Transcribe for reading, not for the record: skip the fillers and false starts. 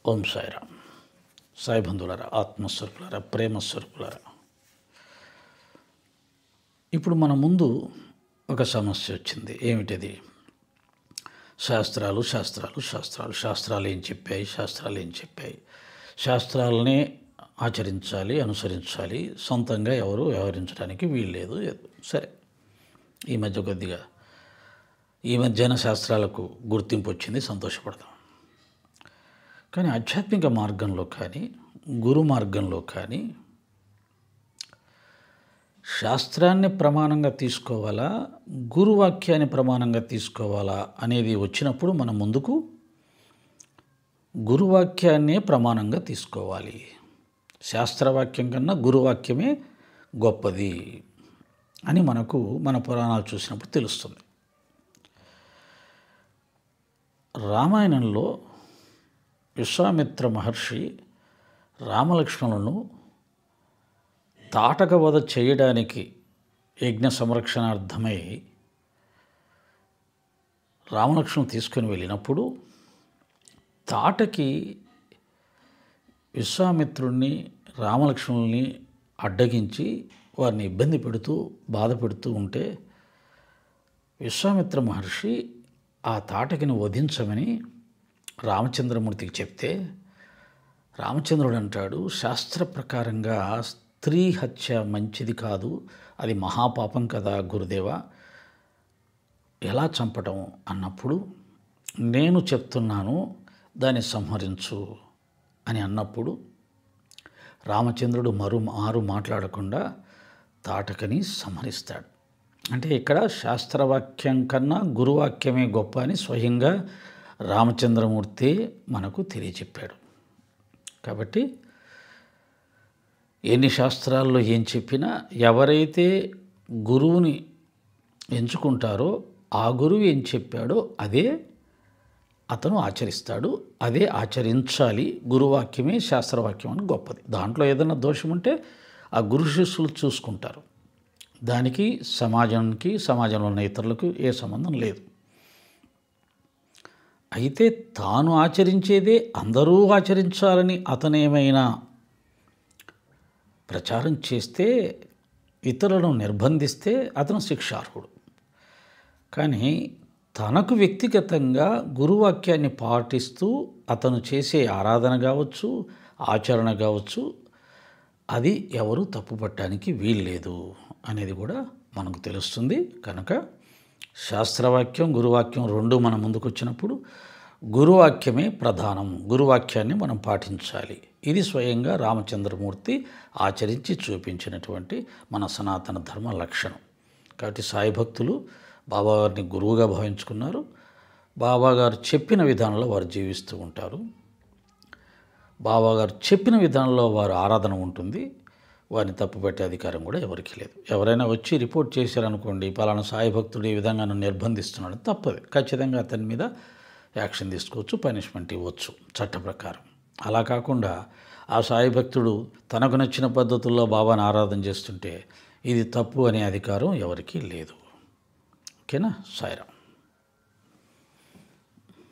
ఓం సాయిరామ్. సాయి బంధువులారా, ఆత్మస్వరూపులారా, ప్రేమస్వరూపులారా, ఇప్పుడు మన ముందు ఒక సమస్య వచ్చింది. ఏమిటది? శాస్త్రాలు శాస్త్రాలు శాస్త్రాలు శాస్త్రాలు ఏం చెప్పాయి, శాస్త్రాలు ఏం చెప్పాయి, శాస్త్రాలనే ఆచరించాలి, అనుసరించాలి, సొంతంగా ఎవరు వ్యవహరించడానికి వీల్లేదు. సరే, ఈ మధ్యన శాస్త్రాలకు గుర్తింపు వచ్చింది, సంతోషపడతాం. కానీ ఆధ్యాత్మిక మార్గంలో కానీ, గురు మార్గంలో కానీ శాస్త్రాన్ని ప్రమాణంగా తీసుకోవాలా, గురువాక్యాన్ని ప్రమాణంగా తీసుకోవాలా అనేది వచ్చినప్పుడు మన ముందుకు గురువాక్యాన్నే ప్రమాణంగా తీసుకోవాలి. శాస్త్రవాక్యం కన్నా గురువాక్యమే గొప్పది అని మనకు మన పురాణాలు చూసినప్పుడు తెలుస్తుంది. రామాయణంలో విశ్వామిత్ర మహర్షి రామలక్ష్మణులను తాటక వధ చేయడానికి యజ్ఞ సంరక్షణార్థమై రామలక్ష్మణుని తీసుకొని వెళ్ళినప్పుడు తాటకి విశ్వామిత్రుడిని, రామలక్ష్మణుల్ని అడ్డగించి వారిని ఇబ్బంది పెడుతూ బాధ పెడుతూ ఉంటే విశ్వామిత్ర మహర్షి ఆ తాటకిని వధించమని రామచంద్రమూర్తికి చెప్తే రామచంద్రుడు అంటాడు, శాస్త్ర ప్రకారంగా స్త్రీ హత్య మంచిది కాదు, అది మహాపాపం కదా గురుదేవా, ఎలా చంపటం అన్నప్పుడు నేను చెప్తున్నాను దాన్ని సంహరించు అని అన్నప్పుడు రామచంద్రుడు మారు మాట్లాడకుండా తాటకని సంహరిస్తాడు. అంటే ఇక్కడ శాస్త్రవాక్యం కన్నా గురువాక్యమే గొప్ప అని స్వయంగా రామచంద్రమూర్తి మనకు తెలియచెప్పాడు. కాబట్టి ఎన్ని శాస్త్రాల్లో ఏం చెప్పినా ఎవరైతే గురువుని ఎంచుకుంటారో ఆ గురువు ఏం చెప్పాడో అదే అతను ఆచరిస్తాడు, అదే ఆచరించాలి. గురువాక్యమే శాస్త్రవాక్యం అని గొప్పది. దాంట్లో ఏదైనా దోషం ఉంటే ఆ గురు శిష్యులు చూసుకుంటారు. దానికి సమాజంలో ఉన్న ఇతరులకు ఏ సంబంధం లేదు. అయితే తాను ఆచరించేదే అందరూ ఆచరించాలని అతనేమైనా ప్రచారం చేస్తే, ఇతరులను నిర్బంధిస్తే అతను శిక్షార్హుడు. కానీ తనకు వ్యక్తిగతంగా గురువాక్యాన్ని పాటిస్తూ అతను చేసే ఆరాధన కావచ్చు, ఆచరణ కావచ్చు, అది ఎవరు తప్పుపట్టడానికి వీల్లేదు అనేది కూడా మనకు తెలుస్తుంది. కనుక శాస్త్రవాక్యం, గురువాక్యం రెండు మన ముందుకు వచ్చినప్పుడు గురువాక్యమే ప్రధానం, గురువాక్యాన్ని మనం పాటించాలి. ఇది స్వయంగా రామచంద్రమూర్తి ఆచరించి చూపించినటువంటి మన సనాతన ధర్మ లక్షణం. కాబట్టి సాయి భక్తులు బాబాగారిని గురువుగా భావించుకున్నారు. బాబాగారు చెప్పిన విధానంలో వారు జీవిస్తూ ఉంటారు. బాబాగారు చెప్పిన విధానంలో వారు ఆరాధన ఉంటుంది. వారిని తప్పుపెట్టే అధికారం కూడా ఎవరికీ లేదు. ఎవరైనా వచ్చి రిపోర్ట్ చేశారనుకోండి, పలానా సాయి భక్తుడు ఈ విధంగా నన్ను నిర్బంధిస్తున్నాడు, తప్పదు. ఖచ్చితంగా అతని మీద యాక్షన్ తీసుకోవచ్చు, పనిష్మెంట్ ఇవ్వచ్చు చట్ట ప్రకారం. అలా కాకుండా ఆ సాయి భక్తుడు తనకు నచ్చిన పద్ధతుల్లో బాబాను ఆరాధన చేస్తుంటే ఇది తప్పు అనే అధికారం ఎవరికీ లేదు. ఓకేనా? సాయిరామ్.